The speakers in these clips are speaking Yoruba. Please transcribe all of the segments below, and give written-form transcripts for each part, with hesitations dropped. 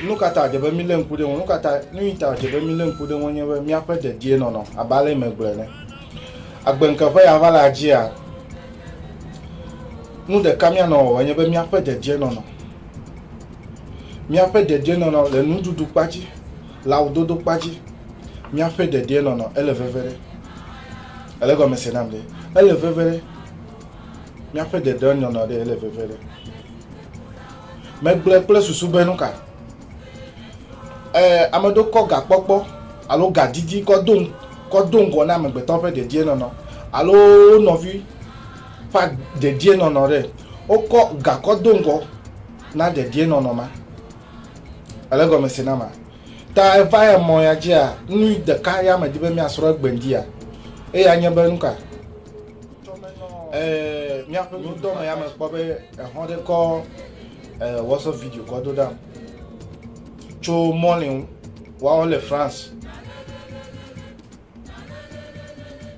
Nunca tá de bem lembro de um, nunca tá, não tá de bem lembro de um, minha pede de não, a bala me glene. A banca vai a vala dia. No de caminho não, minha minha pede de não. Minha pede de não, le nudu do pati, lá o do pati. Minha pede de não, ele vevere. Ele gosta de namde. Ele vevere. Minha pede de não, ele vevere. Mas ble susu be nunca. Amado ko ga popo, alo ga didi ko don go na me gbe ton fe de die no. Alo no vi fa de die no re. O ko ga ko don go na de die no ma. Ale go me sinama. Ta va e mo ya dia, nu de ka ya me di be mi asoro gbendia. E ya nya be nunca. Mi a pe do me ya me po be ho de ko what's up video ko do dam. Cho morning wa on le France.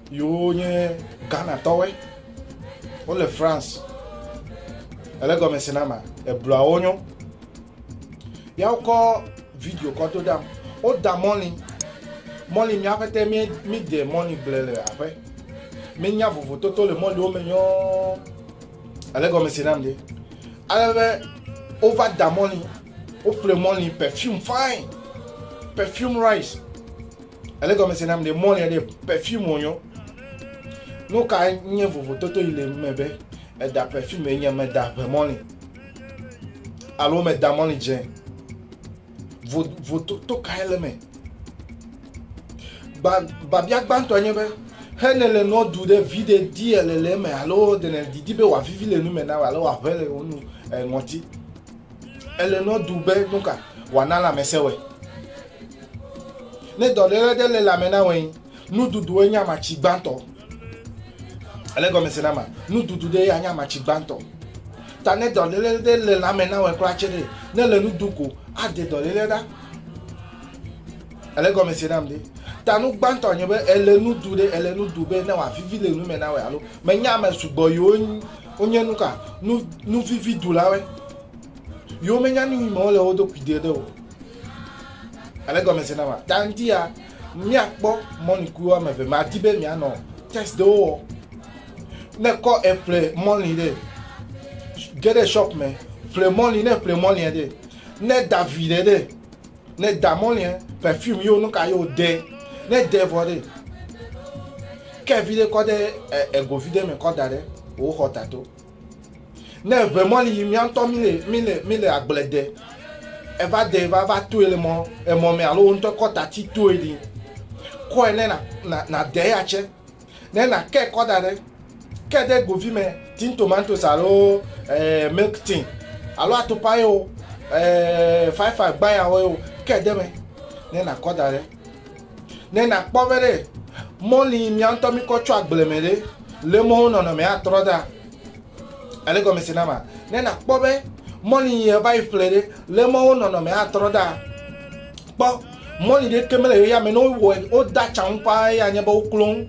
Yo nye Ghana towe. On le France. Ele go me sinama e bra onyo. Ya ko video ko do dam. O da morning. Morning mi a fait mi de morning blele après. Mi nya vovo toto le morning o me nyo. Ele go me sinamde. Ale over the morning. Over the morning perfume fine. Perfume rice. Elle comme c'est nam de morning de perfume onyo. No ka nye vovo toto ile mebe. E da perfume nye me da morning. Alo me da morning je. Vo toto ka ele me. Ba biak banto nye be. Henele no do de vide di ele me alo de ne di be wa vivi le nu me na alo wa vele onu ngoti. Elle no dube nunca wana la mesewe ne dolere de le la mena wen nu dudu enya ma chigbanto elle go mesena ma nu dudu de enya ma chigbanto ta ne dolere de le la mena wen kwa chere ne le nu duko ade dolere da elle go mesena mde ta nu gbanto nyebe elle nu dube na wa vivi le nu mena wen alo menya ma sugbo yo onye nuka nu vivi dula we yo menya ni mo le odo kwide de o ale go mesena ma tandia mi akpo money ku o me fe ma dibe mi ano test de o ne ko e play money de get a shop me play money de ne David de ne da money perfume yo no ka yo de ne de for de ke vide ko de e go vide me ko dare o hotato ne vraiment li mi anto mile agblede e va tout élément e mo me alo nto ko tati to edi ko ene na de ya che ne na ke ko dare ke de go vi me tin tomato salo milk tin alo atopa yo 55 gba ya wo ke de me ne na ko dare ne na povere mo li mi anto mi ko chu agbelemere le mo no me atroda. Elle comme c'est nama nena pobe money e vai flere le mo no me atroda po money de kemele ya me no wo o da champa ya nya ba okulon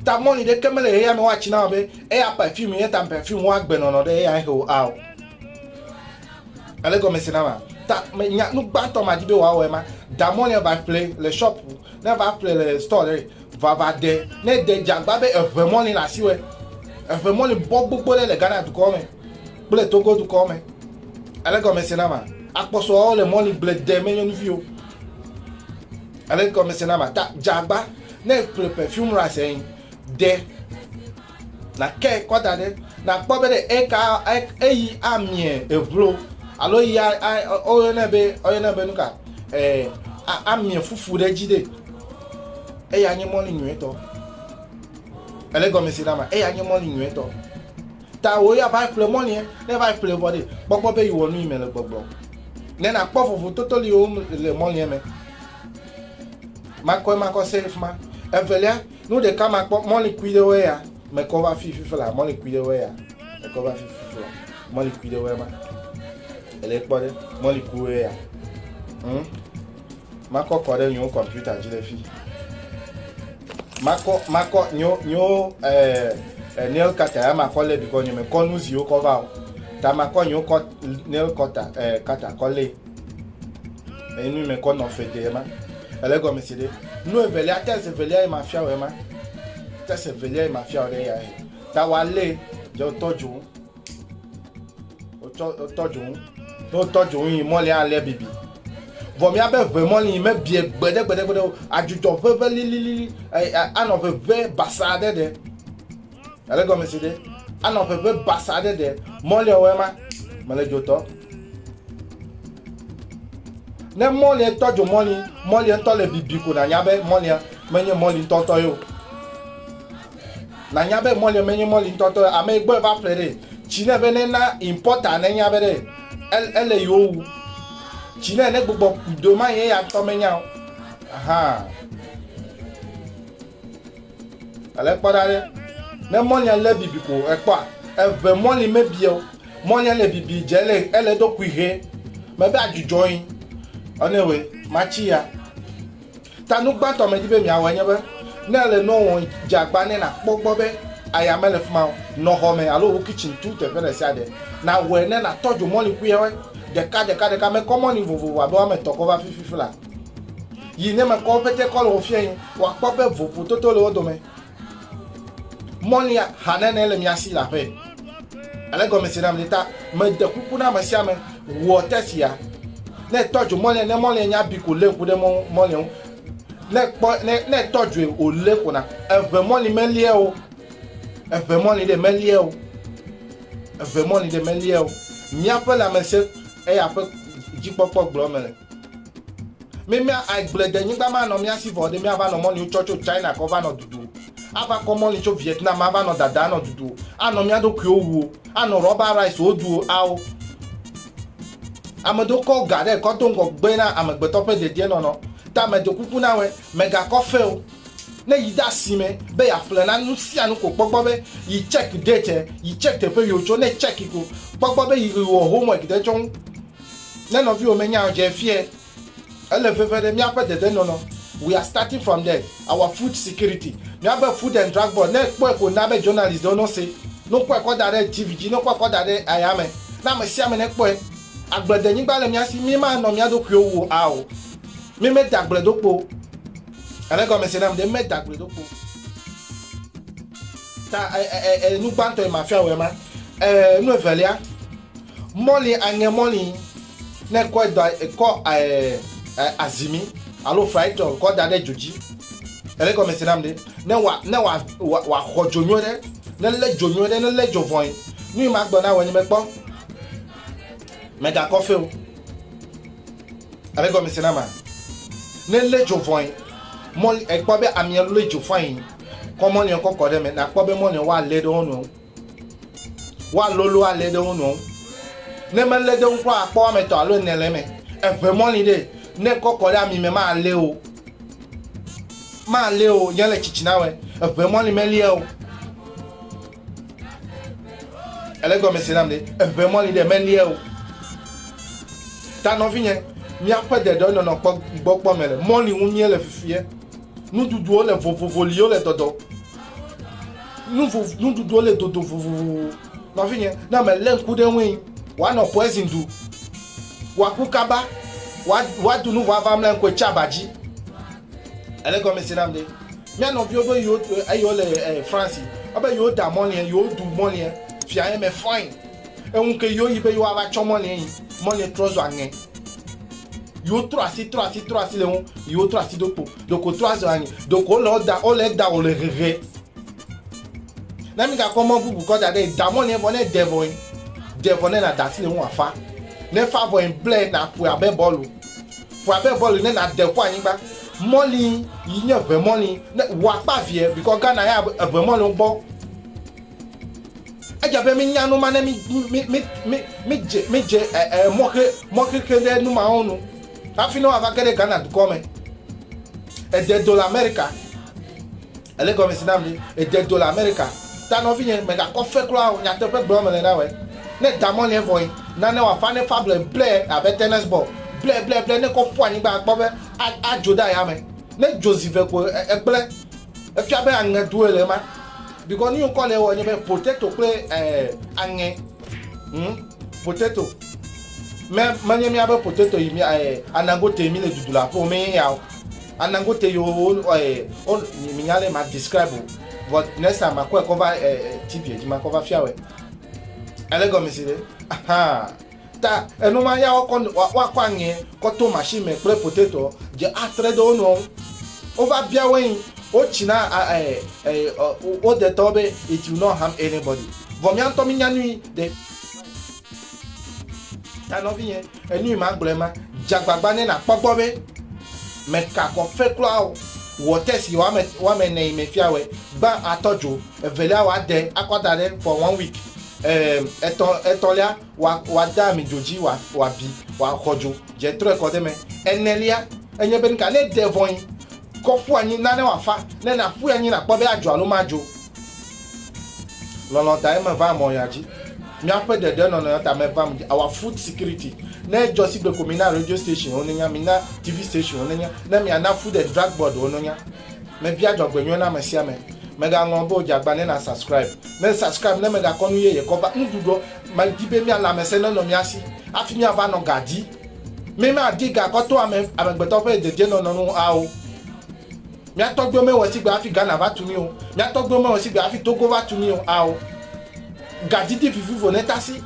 ta money de kemele ya me wa china be e ya perfume ya ta perfume wa gbe no de ya ho aw elle comme c'est nama ta me nya no gbanto ma dibe wa we ma da money va play le shop na va play le store va de ne de jagba be vraiment ni la siwe. Vraiment le bon les Ghana du comme blé Togo du comme elle comme c'est nama akposo le money blé de million view elle comme c'est nama ta jagba ne perfume rice de na ke ko da de na pobe de eyi amie evlo alo ya oyo na be nuka amie fufu de jide e anyi money nweto. Elle comme c'est là et y a mon ligne to ta wo ya ba play money ne va play body gbogbo be you wonu email gbogbo ne na po fofu totally o le money me ma ko safe ma evelia no de ka ma po money kwide we ya me ko va fifi la money kwide we ya me ko va fifi la money kwide we ma ele po de money kwide ya Mako kode nyo computer jile fi. Mako nyo nail cutter ya mako le biko nyo me konu zi yo kova o. Ta mako nyo nail cutter kole. Enu me kono fete ma. Ele go meside. No evelia tese velia ma fia we ma. Tese velia ma fia ore ya. Ta wale je toju. O toju yin mo le ale bibi. Vomi abe vraiment li me bien gbede ajuto pepe li ano pepe basade de. Ale go meside. Ano pepe basade de. Mo le we ma. Male joto. Ne moli tojo moli to le bibi ko na nyabe moli menye moli tonto yo na nyabe moli menye moli tonto ame gbo va plere chine be na importa na nyabe de ele yo chine ne gbogbo do ma ye ya to menya aha ale podare ne moli le bibi ko e pa e ve moli me bio moli le bibi jele ele do kuihe me be ajujoyin anyway machia tanu gbato me dibe mi awenye be na le no won jagba ni na pogbo be aya mele fuma no ho me alo kitchen tu te fele sade na we ne na toju mo li ku ye de ka me common vovo wa do me toko va fifi la yi ne me ko pete ko lo fie yin wa po be vovo toto le odo me monia hanene le mi asi la pe ale go me sinam leta me de kuku na me sia me wo tesia ne toju mole ne mole nya bi ko le ku de mole ne toju o le ko na eve mole melie o eve mole de melie o eve mole de melie o mi ape la mese e ape jipopo glo mele me agble de nyigba ma no mi asi vode mi ava no mole chocho China ko va no dudu ava ko mole cho Vietnam ava no dada no dudu ano mi ado ku owu ano rubber rice odu awo amado ko gade ko to ngo gbe na amegbe to pe de die no ta me de kuku na we mega ko fe o na yida sime be ya fle na nu si anu ko gbogbo be yi check date yi check te pe yo cho na check ko gbogbo be yi wo homework de chon na no vi o menya je fie ele fefe de mi ape de no we are starting from there our food security mi abe food and drug board na po ko na be journalist don no say no po ko dare tvg no po ko dare ayame na me si ame ne po agbede nyigba le mi asi mi ma no mi adoku owo a o mi me dagble dopo ale go me se na me me dagble dopo ta nu gbanto e mafia we ma nu evelia moli anye moli ne ko do ko azimi alo fried ko dade joji ale go me se na me ne wa hojonyo de ne le jonyo de ne le jovon ni ma gbo na we ni me gbon mega coffee o avec comme c'est nama ne le jovon mo e po be ami le jovon comment ni ko ko de me na po be mo ni wa le do no wa lolo wa le do no ne me le do nko apo me to alo ne le me e pe mo ni de ne ko ko da mi me ma le o yan le chichina we e pe mo ni me le o ele go me c'est nama de e pe mo ni de me le o ta no vinye mi ape de do no gbogbo mele money wu mi le fifie nu dudu o le vovovo li o le dodo nu dudu o le dodo vovovo no vinye na me le nku de win wa no poison du wa ku kaba wa du nu va va mle nko chabaji ele go me sinam de mi no bi odo yo ayo le France oba yo da money yo du money fia me fine enke yo yibe yo ava chomole yin money trozo angen yo 3 le won yo 3 dopo doko 3 angen doko lo da o le rere na mi ga komo bubu ko da de da money bo ne devon na da si le won afa ne favor in play na pu abe bolu ne na de kwa yin gba money yin be money wa pa vie because Ghana ya be money bo ejabe mi nyanu mane mi je moke kede nu ma onu afino ava kede Ghana du come de dollar America ele go mi sinamli de dollar America ta no vinye mega ko fe klo a nya te pe gbo me na we ne da money voin na ne wa fa ne fable play abe tennis ball play ne ko po ani gba gbo be a joda ya me ne Joseph ko ekple e fia be ange do ele ma because ni ko le wo ni be potato play ange potato me manye mi abe potato yi mi anangote mi le dudula po me ya anangote yo on mi nyale ma describe but next time I cover TV di ma cover fiawe ele go mi sile aha ta enu ma ya wa kwa nye ko to machine me pre potato je atre do no over bia wen o china o de tobe it will not harm anybody vom yan to mi nyanu de ta no vie enu ma gblema jagbagba ne na poppo be me ka ko fe klo wo tesi wa me nei me fiawe ba atojo evela wa de akoda de for 1 week etolia wa da mi joji wa bi wa kojo je tro ko de me enelia enye ben ka ne devon ko fu anyi na ne wa fa ne na fu anyi na po be ajo alo majo lolo da e me va mo yaji mi ape de no no ta me va our food security na josi be communal radio station ononya mi na TV station ononya na mi ana food and drug board ononya me bia jogbenyo na mesia me mega ngombo jagba ne na subscribe na mega konu ye cover ndudo ma dibe mi ala mese no mi asi afi mi ava no gadi me ma diga ko to amegbeto fe de no no awo mi atogbo me wo si gba afi Ghana va tuni o mi atogbo me wo si gba afi Togo va tuni o awo gadi di fifu vo netasi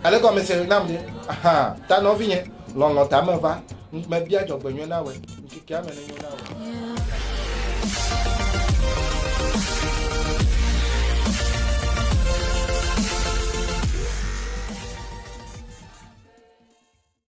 ale ko me se namde aha ta no vinye lon ta me va me bia jogbenyo na we nkiki amene nyo na we